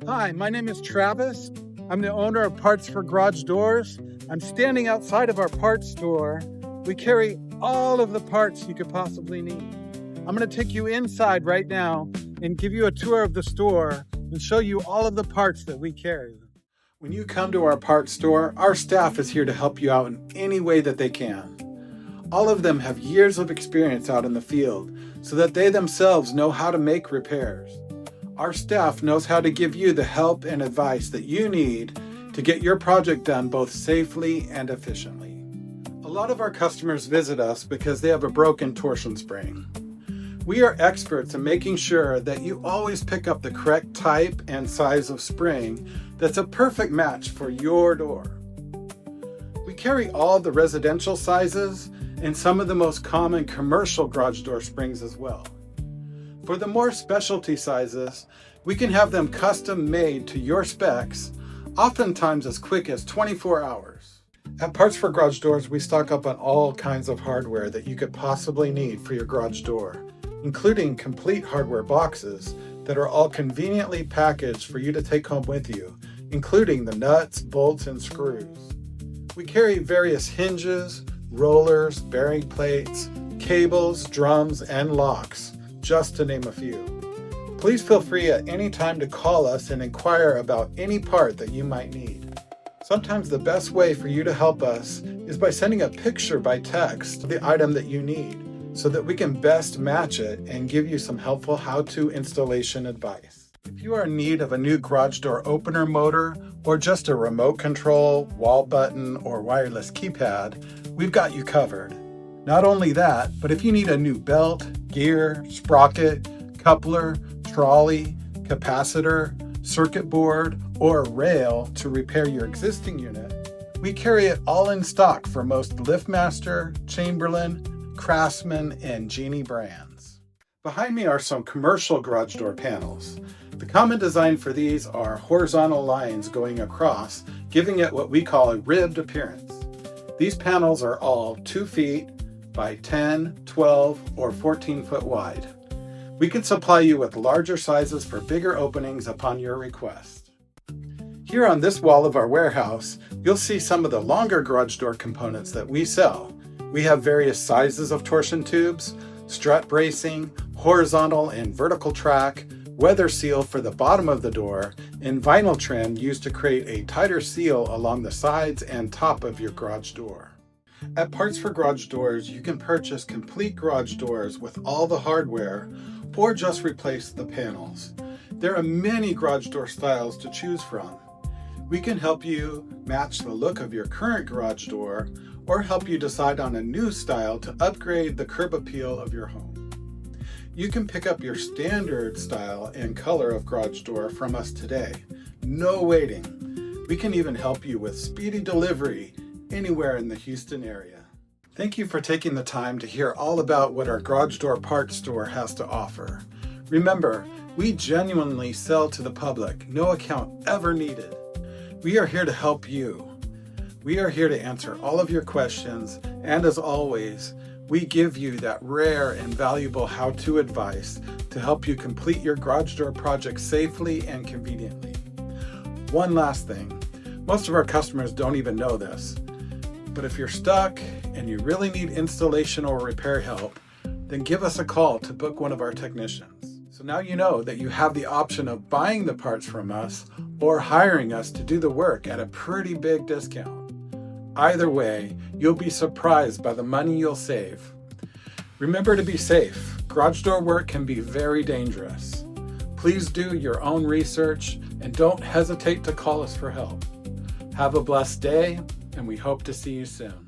Hi, my name is Travis. I'm the owner of Parts for Garage Doors. I'm standing outside of our parts store. We carry all of the parts you could possibly need. I'm going to take you inside right now and give you a tour of the store and show you all of the parts that we carry. When you come to our parts store, our staff is here to help you out in any way that they can. All of them have years of experience out in the field so that they themselves know how to make repairs. Our staff knows how to give you the help and advice that you need to get your project done both safely and efficiently. A lot of our customers visit us because they have a broken torsion spring. We are experts in making sure that you always pick up the correct type and size of spring that's a perfect match for your door. We carry all the residential sizes and some of the most common commercial garage door springs as well. For the more specialty sizes, we can have them custom made to your specs, oftentimes as quick as 24 hours. At Parts for Garage Doors, we stock up on all kinds of hardware that you could possibly need for your garage door, including complete hardware boxes that are all conveniently packaged for you to take home with you, including the nuts, bolts, and screws. We carry various hinges, rollers, bearing plates, cables, drums, and locks, just to name a few. Please feel free at any time to call us and inquire about any part that you might need. Sometimes the best way for you to help us is by sending a picture by text of the item that you need so that we can best match it and give you some helpful how-to installation advice. If you are in need of a new garage door opener motor or just a remote control, wall button, or wireless keypad, we've got you covered. Not only that, but if you need a new belt, gear, sprocket, coupler, trolley, capacitor, circuit board, or rail to repair your existing unit, we carry it all in stock for most LiftMaster, Chamberlain, Craftsman, and Genie brands. Behind me are some commercial garage door panels. The common design for these are horizontal lines going across, giving it what we call a ribbed appearance. These panels are all 2 feet by 10, 12, or 14 foot wide. We can supply you with larger sizes for bigger openings upon your request. Here on this wall of our warehouse, you'll see some of the longer garage door components that we sell. We have various sizes of torsion tubes, strut bracing, horizontal and vertical track, weather seal for the bottom of the door, and vinyl trim used to create a tighter seal along the sides and top of your garage door. At Parts for Garage Doors, you can purchase complete garage doors with all the hardware or just replace the panels. There are many garage door styles to choose from. We can help you match the look of your current garage door or help you decide on a new style to upgrade the curb appeal of your home. You can pick up your standard style and color of garage door from us today. No waiting. We can even help you with speedy delivery anywhere in the Houston area. Thank you for taking the time to hear all about what our garage door parts store has to offer. Remember, we genuinely sell to the public, no account ever needed. We are here to help you. We are here to answer all of your questions, and as always, we give you that rare and valuable how-to advice to help you complete your garage door project safely and conveniently. One last thing, most of our customers don't even know this, but if you're stuck and you really need installation or repair help, then give us a call to book one of our technicians. So now you know that you have the option of buying the parts from us or hiring us to do the work at a pretty big discount. Either way, you'll be surprised by the money you'll save. Remember to be safe. Garage door work can be very dangerous. Please do your own research and don't hesitate to call us for help. Have a blessed day, and we hope to see you soon.